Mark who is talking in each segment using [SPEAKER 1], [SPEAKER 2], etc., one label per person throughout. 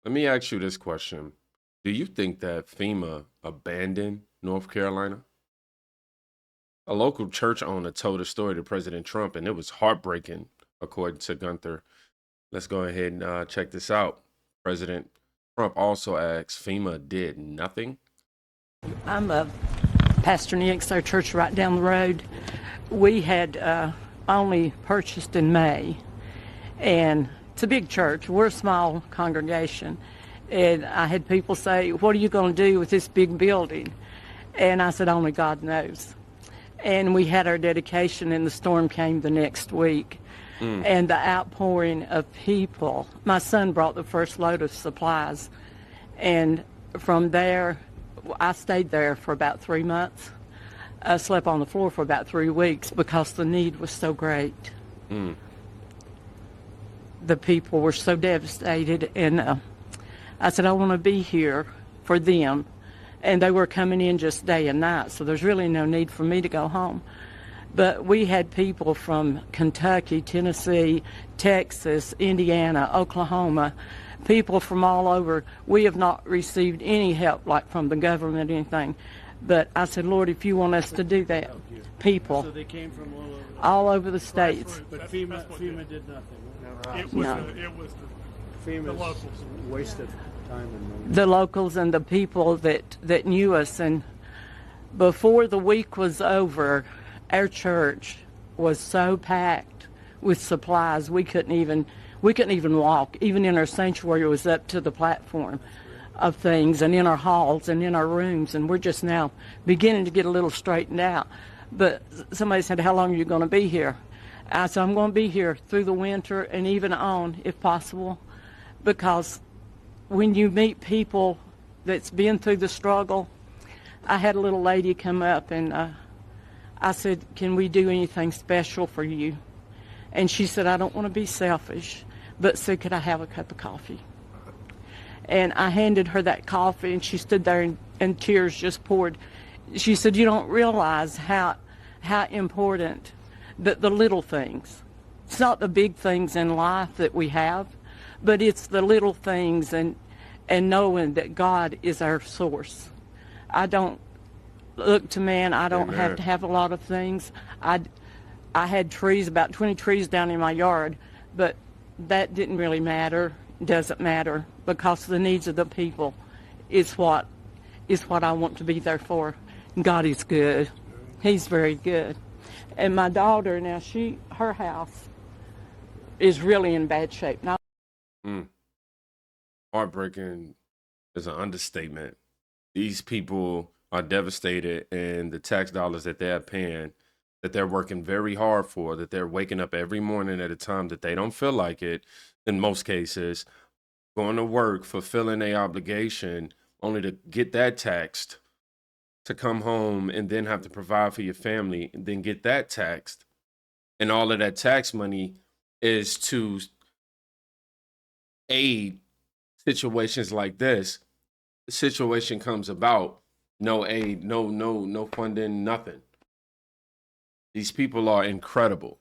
[SPEAKER 1] Let me ask you this question. Do you think that FEMA abandoned North Carolina? A local church owner told a story to President Trump, and it was heartbreaking, according to Gunther. Let's go ahead and check this out. President Trump also asks, FEMA did nothing?
[SPEAKER 2] I'm a pastor in our church right down the road. We had only purchased in May, and it's a big church. We're a small congregation, and I had people say, "What are you going to do with this big building?" And I said, "Only God knows." And we had our dedication, and the storm came the next week. And the outpouring of people. My son brought the first load of supplies, and from there, I stayed there for about 3 months. I slept on the floor for about 3 weeks because the need was so great. The people were so devastated, and I said, I want to be here for them. And they were coming in just day and night, so there's really no need for me to go home. But we had people from Kentucky, Tennessee, Texas, Indiana, Oklahoma, people from all over. We have not received any help, like from the government or anything. But I said, Lord, if you want us to do that, people.
[SPEAKER 3] So they came from
[SPEAKER 2] all over the states.
[SPEAKER 3] But FEMA did nothing.
[SPEAKER 4] It was the locals.
[SPEAKER 3] Wasted time and money.
[SPEAKER 2] The locals and the people that knew us. And before the week was over, our church was so packed with supplies we couldn't even walk. Even in our sanctuary, it was up to the platform of things, and in our halls and in our rooms, and we're just now beginning to get a little straightened out. But somebody said, "How long are you going to be here?" I said, "I'm going to be here through the winter and even on, if possible," because when you meet people that's been through the struggle. I had a little lady come up, and I said, "Can we do anything special for you?" And she said, "I don't want to be selfish, but said, could I have a cup of coffee?" And I handed her that coffee, and she stood there, and tears just poured. She said, "You don't realize how important the little things. It's not the big things in life that we have, but it's the little things, and knowing that God is our source. I don't look to man. I don't
[SPEAKER 1] Amen.
[SPEAKER 2] have to have a lot of things. I had trees, about 20 trees down in my yard, but that didn't really matter. Doesn't matter, because the needs of the people is what I want to be there for. God is good. He's very good. And my daughter now, her house is really in bad shape now.
[SPEAKER 1] Heartbreaking is an understatement. These people are devastated, and the tax dollars that they're paying, that they're working very hard for, that they're waking up every morning at a time that they don't feel like it, in most cases, going to work, fulfilling a obligation, only to get that taxed, to come home and then have to provide for your family, and then get that taxed. And all of that tax money is to aid situations like this. The situation comes about, no aid, no funding, nothing. These people are incredible.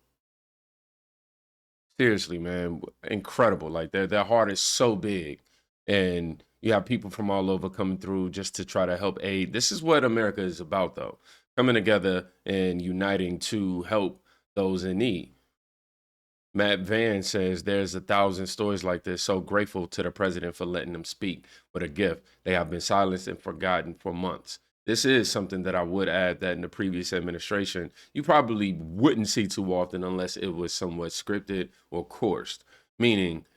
[SPEAKER 1] Seriously, man, incredible. Like their heart is so big, and you have people from all over coming through just to try to help aid. This is what America is about, though, coming together and uniting to help those in need. Matt Van says there's 1,000 stories like this. So grateful to the president for letting them speak with a gift. They have been silenced and forgotten for months. This is something that I would add that in the previous administration, you probably wouldn't see too often unless it was somewhat scripted or coursed, meaning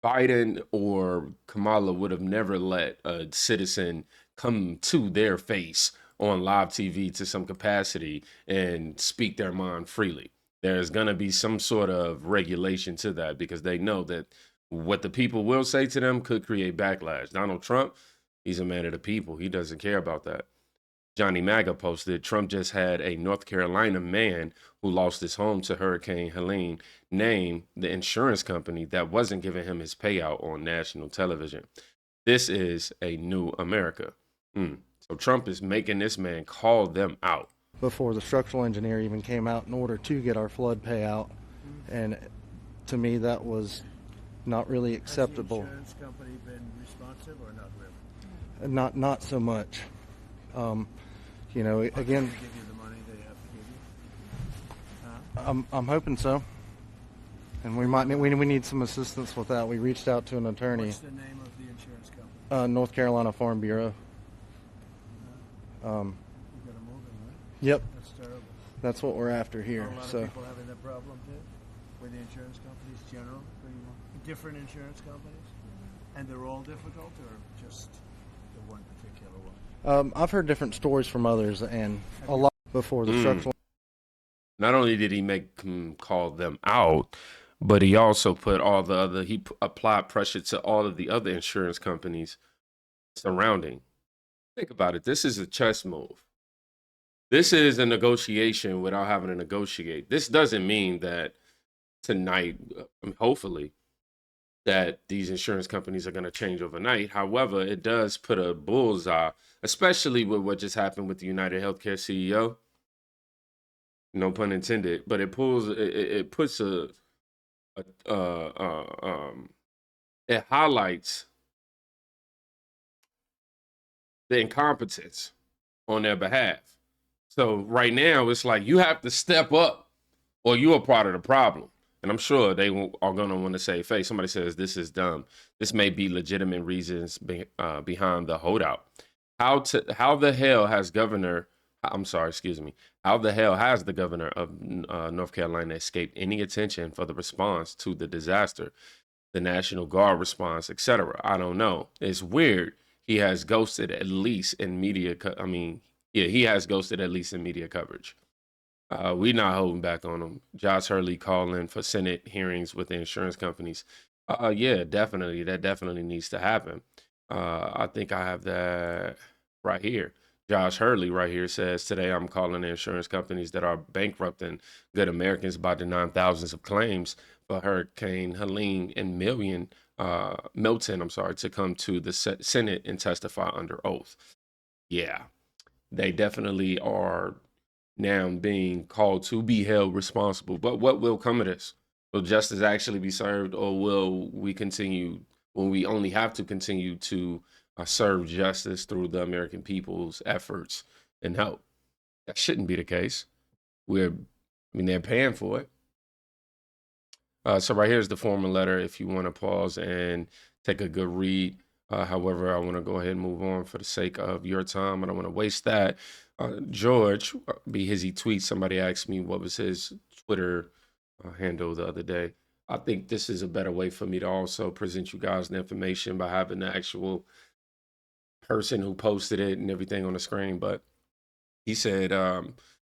[SPEAKER 1] Biden or Kamala would have never let a citizen come to their face on live TV to some capacity and speak their mind freely. There's going to be some sort of regulation to that, because they know that what the people will say to them could create backlash. Donald Trump, he's a man of the people. He doesn't care about that. Johnny Maga posted, Trump just had a North Carolina man who lost his home to Hurricane Helene name the insurance company that wasn't giving him his payout on national television. This is a new America. So Trump is making this man call them out.
[SPEAKER 5] Before the structural engineer even came out in order to get our flood payout. And to me, that was not really
[SPEAKER 3] Has the
[SPEAKER 5] acceptable.
[SPEAKER 3] insurance company been responsive or not really?
[SPEAKER 5] Not so much. You know,
[SPEAKER 3] Are they
[SPEAKER 5] again,
[SPEAKER 3] gonna give you the money they have to give you?
[SPEAKER 5] I'm hoping so. And we need some assistance with that. We reached out to an attorney,
[SPEAKER 3] What's the name of the insurance company?
[SPEAKER 5] North Carolina Farm Bureau.
[SPEAKER 3] You gotta move it, right?
[SPEAKER 5] Yep,
[SPEAKER 3] That's terrible.
[SPEAKER 5] that's what we're after
[SPEAKER 3] Are
[SPEAKER 5] here.
[SPEAKER 3] a lot
[SPEAKER 5] So
[SPEAKER 3] of people having that problem too? With the insurance companies, general, pretty much? Different insurance companies? And they're all difficult, or just the one particular one?
[SPEAKER 5] I've heard different stories from others, and a lot before the structural.
[SPEAKER 1] Not only did he make him call them out, but he also put applied pressure to all of the other insurance companies surrounding. Think about it. This is a chess move. This is a negotiation without having to negotiate. This doesn't mean that tonight, hopefully, that these insurance companies are going to change overnight. However, it does put a bullseye, especially with what just happened with the United Healthcare CEO. No pun intended, but it puts it highlights the incompetence on their behalf. So right now, it's like you have to step up or you are part of the problem. And I'm sure they are going to want to save face. Somebody says this is dumb. This may be legitimate reasons behind the holdout. How the hell has the governor of North Carolina escaped any attention for the response to the disaster, the National Guard response, etc.? I don't know. It's weird. He has ghosted at least in media. He has ghosted at least in media coverage. We're not holding back on him. Josh Hurley calling for Senate hearings with the insurance companies. Yeah, definitely. That definitely needs to happen. I think I have that right here. Josh Hurley right here says, today I'm calling the insurance companies that are bankrupting good Americans by denying thousands of claims for Hurricane Helene and Milton, to come to the Senate and testify under oath. Yeah, they definitely are now being called to be held responsible. But what will come of this? Will justice actually be served, or will we only have to continue to serve justice through the American people's efforts and help? That shouldn't be the case. They're paying for it. So right here's the formal letter if you want to pause and take a good read. However, I want to go ahead and move on for the sake of your time. I don't want to waste that. George, be his he tweets. Somebody asked me what was his Twitter handle the other day. I think this is a better way for me to also present you guys the information by having the actual person who posted it and everything on the screen. But he said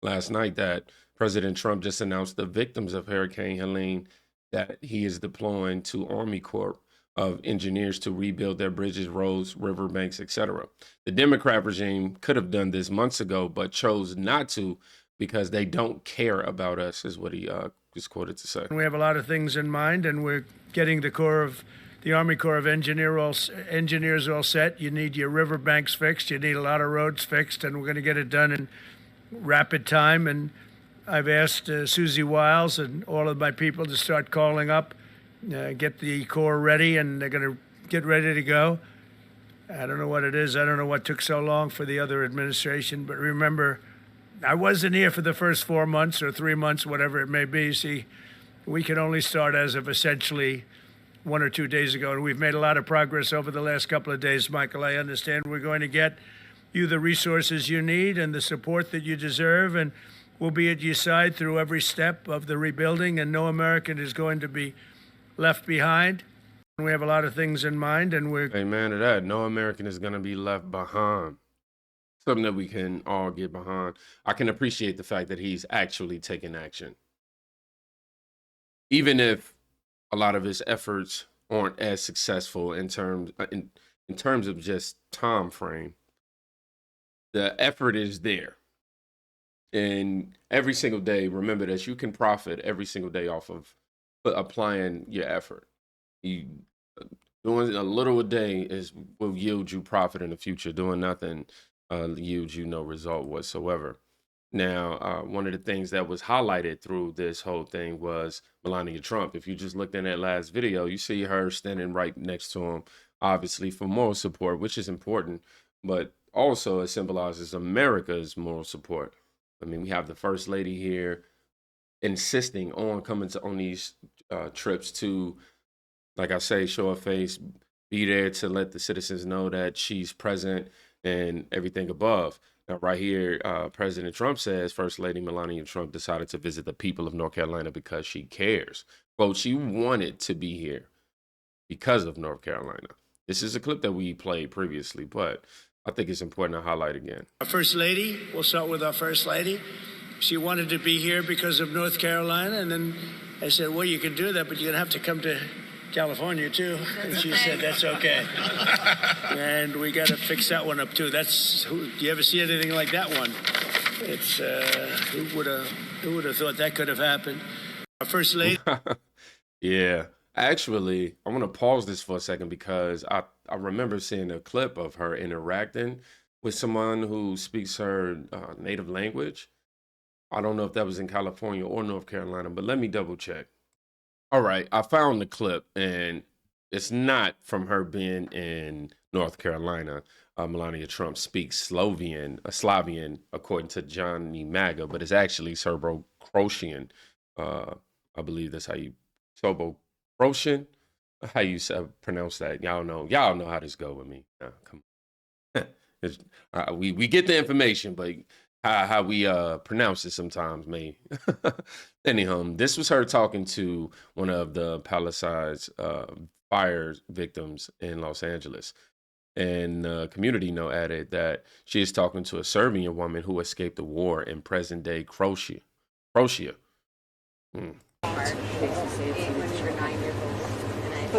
[SPEAKER 1] last night that President Trump just announced the victims of Hurricane Helene that he is deploying to Army Corps of engineers to rebuild their bridges, roads, riverbanks, etc. The Democrat regime could have done this months ago, but chose not to because they don't care about us, is what he is quoted to say.
[SPEAKER 3] We have a lot of things in mind, and we're getting the Army Corps of Engineers all set. You need your riverbanks fixed. You need a lot of roads fixed, and we're going to get it done in rapid time. And I've asked Susie Wiles and all of my people to start calling up, get the Corps ready, and they're going to get ready to go. I don't know what it is. I don't know what took so long for the other administration. But remember, I wasn't here for the first 4 months or 3 months, whatever it may be. See, we can only start as of essentially 1 or 2 days ago. And we've made a lot of progress over the last couple of days, Michael. I understand we're going to get you the resources you need and the support that you deserve. And we'll be at your side through every step of the rebuilding. And no American is going to be left behind. We have a lot of things in mind, and we're...
[SPEAKER 1] Amen to that. No American is going to be left behind. Something that we can all get behind. I can appreciate the fact that he's actually taking action. Even if a lot of his efforts aren't as successful in terms of just time frame, the effort is there. And every single day, remember that you can profit every single day off of applying your effort. You doing a little a day will yield you profit in the future. Doing nothing yields you no result whatsoever. Now, one of the things that was highlighted through this whole thing was Melania Trump. If you just looked in that last video, you see her standing right next to him, obviously for moral support, which is important, but also it symbolizes America's moral support. I mean, we have the First Lady here insisting on coming on these trips to, like I say, show her face, be there to let the citizens know that she's present and everything above. Now, right here, President Trump says First Lady Melania Trump decided to visit the people of North Carolina because she cares. Quote, she wanted to be here because of North Carolina. This is a clip that we played previously, but I think it's important to highlight again.
[SPEAKER 3] Our First Lady, we'll start with our First Lady. She wanted to be here because of North Carolina, and then I said, well, you can do that, but you're going to have to come to California, too. And she said, that's okay. And we got to fix that one up, too. Do you ever see anything like that one? It's, who would have thought that could have happened? Our First Lady.
[SPEAKER 1] Yeah. Actually, I want to pause this for a second because I remember seeing a clip of her interacting with someone who speaks her native language. I don't know if that was in California or North Carolina, but let me double check. All right, I found the clip, and it's not from her being in North Carolina. Melania Trump speaks Slavian, according to Johnny Maga, but it's actually Serbo-Croatian. I believe that's how you Serbo-Croatian. How you pronounce that? Y'all know how this go with me. Come on, we get the information, but how we pronounce it sometimes, maybe. Anyhow, this was her talking to one of the Palisades fire victims in Los Angeles. And community note added that she is talking to a Serbian woman who escaped the war in present-day Croatia.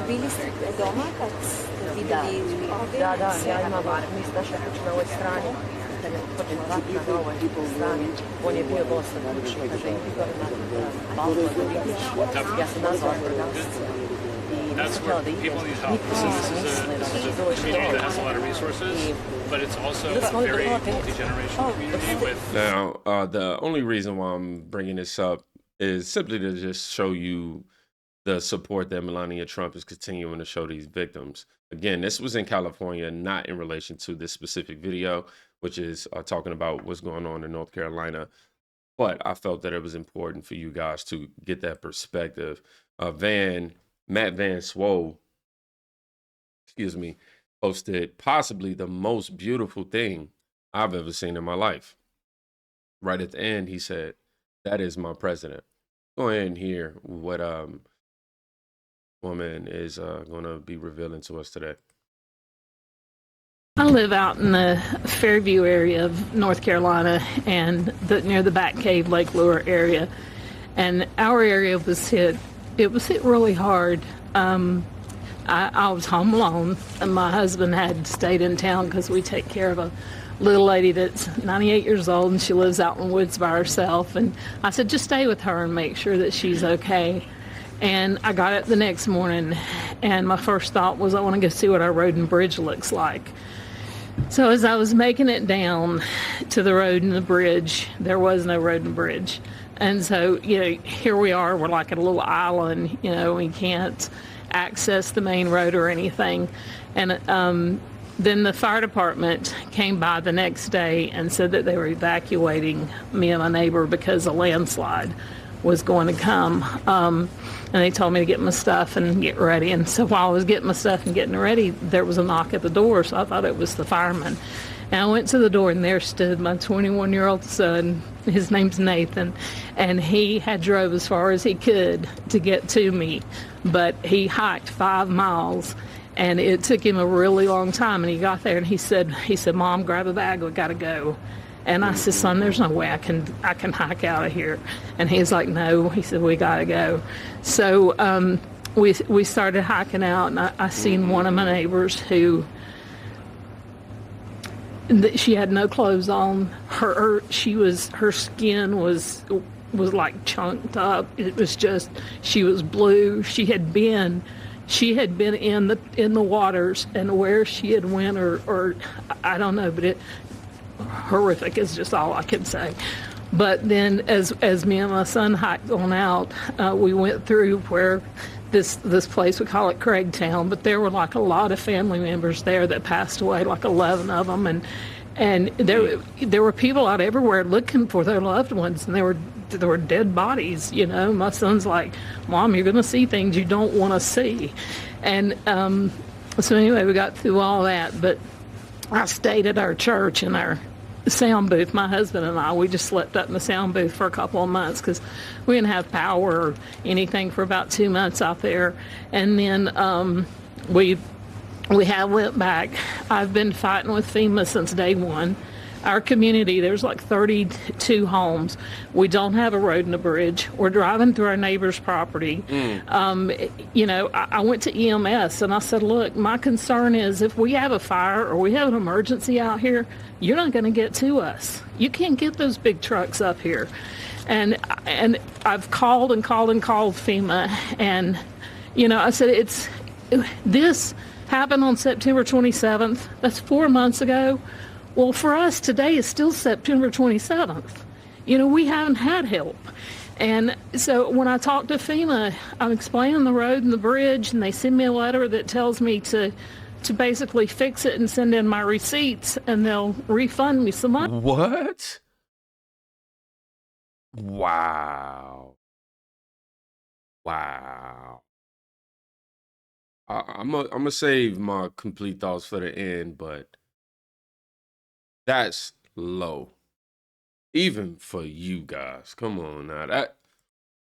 [SPEAKER 6] Bili ste doma kad ste videli ove?
[SPEAKER 7] Ja imam mis naša kuća na ovoj strani. Kad je počela rat na ovoj strani, on je bio dosta kući. Kaže, idi gore na balkon da vidiš. Ja sam nazvala progasice. I nisam htjela da idem. Niko nisam mislila da će doći
[SPEAKER 1] Now, the only reason why I'm bringing this up is simply to just show you the support that Melania Trump is continuing to show these victims. Again, this was in California, not in relation to this specific video, which is talking about what's going on in North Carolina. But I felt that it was important for you guys to get that perspective. Matt Van Swoll, posted possibly the most beautiful thing I've ever seen in my life. Right at the end, he said, "That is my president." Go ahead and hear what woman is going to be revealing to us today.
[SPEAKER 8] I live out in the Fairview area of North Carolina and near the Back Cave, Lake Lure area. And our area was hit. It was hit really hard. I was home alone, and my husband had stayed in town because we take care of a little lady that's 98 years old, and she lives out in the woods by herself. And I said, just stay with her and make sure that she's okay. And I got up the next morning, and my first thought was, I want to go see what our road and bridge looks like. So as I was making it down to the road and the bridge, there was no road and bridge. And so, here we are, we're like at a little island, we can't access the main road or anything. And then the fire department came by the next day and said that they were evacuating me and my neighbor because a landslide was going to come. And they told me to get my stuff and get ready. And so while I was getting my stuff and getting ready, there was a knock at the door, so I thought it was the fireman. And I went to the door, and there stood my 21-year-old son. His name's Nathan, and he had drove as far as he could to get to me, but he hiked 5 miles, and it took him a really long time. And he got there, and he said, "Mom, grab a bag, we gotta go." And I said, "Son, there's no way I can hike out of here." And he's like, "No," he said, "we gotta go." So we started hiking out, and I seen one of my neighbors who, she had no clothes on. Her skin was like chunked up. It was just, she was blue. She had been in the waters, and where she had went or I don't know, but it horrific is just all I can say. But then, as me and my son hiked on out, we went through where this place, we call it Craigtown, but there were like a lot of family members there that passed away, like 11 of them, and there were people out everywhere looking for their loved ones, and there were dead bodies. You know, my son's like, "Mom, you're going to see things you don't want to see," and so anyway, we got through all that, but I stayed at our church in our sound booth. My husband and I, we just slept up in the sound booth for a couple of months because we didn't have power or anything for about 2 months out there. And then we went back. I've been fighting with FEMA since day one. Our community, there's like 32 homes. We don't have a road and a bridge. We're driving through our neighbor's property. You know, I went to EMS and I said, look, my concern is if we have a fire or we have an emergency out here, you're not going to get to us. You can't get those big trucks up here. And I've called and called and called FEMA. And, you know, I said, this happened on September 27th. That's 4 months ago. Well, for us, today is still September 27th. You know, we haven't had help. And so when I talk to FEMA, I'm explaining the road and the bridge, and they send me a letter that tells me to basically fix it and send in my receipts, and they'll refund me some money.
[SPEAKER 1] What? Wow. Wow. I'm gonna save my complete thoughts for the end, but that's low. Even for you guys. Come on now.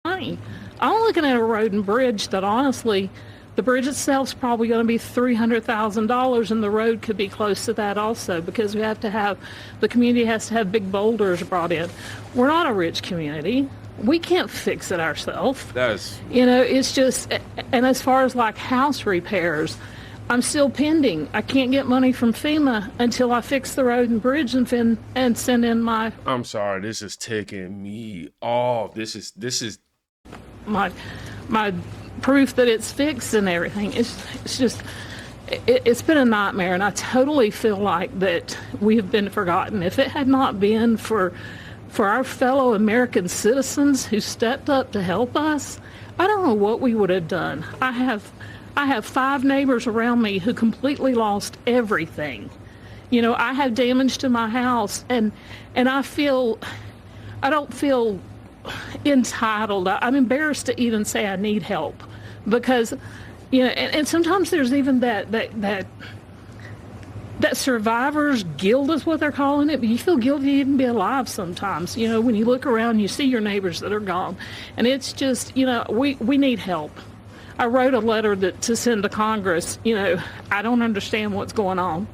[SPEAKER 8] I'm looking at a road and bridge that honestly, the bridge itself is probably going to be $300,000, and the road could be close to that also, because the community has to have big boulders brought in. We're not a rich community. We can't fix it ourselves. You know, it's just, and as far as like house repairs, I'm still pending. I can't get money from FEMA until I fix the road and bridge and send in my.
[SPEAKER 1] I'm sorry, this is ticking me off. This is
[SPEAKER 8] my proof that it's fixed and everything. It's just, it's been a nightmare, and I totally feel like that we have been forgotten. If it had not been for our fellow American citizens who stepped up to help us, I don't know what we would have done. I have 5 neighbors around me who completely lost everything. You know, I have damage to my house, and I don't feel entitled. I'm embarrassed to even say I need help, because, you know, and sometimes there's even that survivor's guilt is what they're calling it, but you feel guilty to even be alive sometimes. You know, when you look around, you see your neighbors that are gone, and it's just, you know, we need help. I wrote a letter to send to Congress. You know, I don't understand what's going on.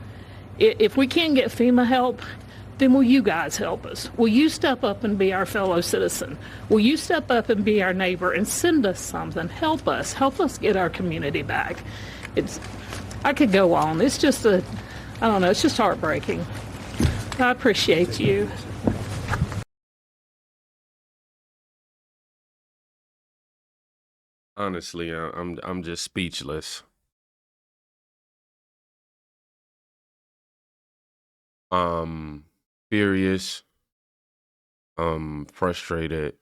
[SPEAKER 8] If we can't get FEMA help, then will you guys help us? Will you step up and be our fellow citizen? Will you step up and be our neighbor and send us something? Help us get our community back. I could go on. It's just I don't know, it's just heartbreaking. I appreciate you.
[SPEAKER 1] honestly, I'm just speechless. Furious, frustrated.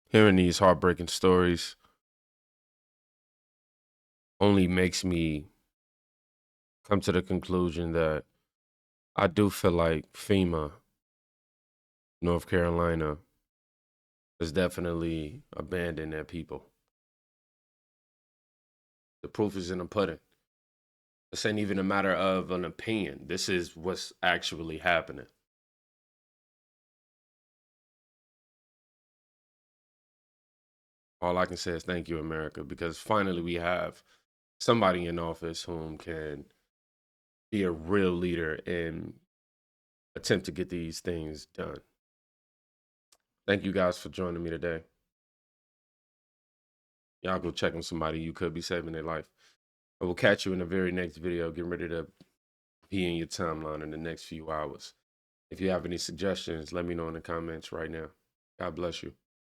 [SPEAKER 1] Hearing these heartbreaking stories only makes me come to the conclusion that I do feel like FEMA, North Carolina, has definitely abandoned their people. The proof is in the pudding. This ain't even a matter of an opinion. This is what's actually happening. All I can say is thank you, America, because finally we have somebody in office whom can be a real leader and attempt to get these things done. Thank you guys for joining me today. Y'all go check on somebody you could be saving their life. I will catch you in the very next video. Get ready to be in your timeline in the next few hours. If you have any suggestions, let me know in the comments right now. God bless you.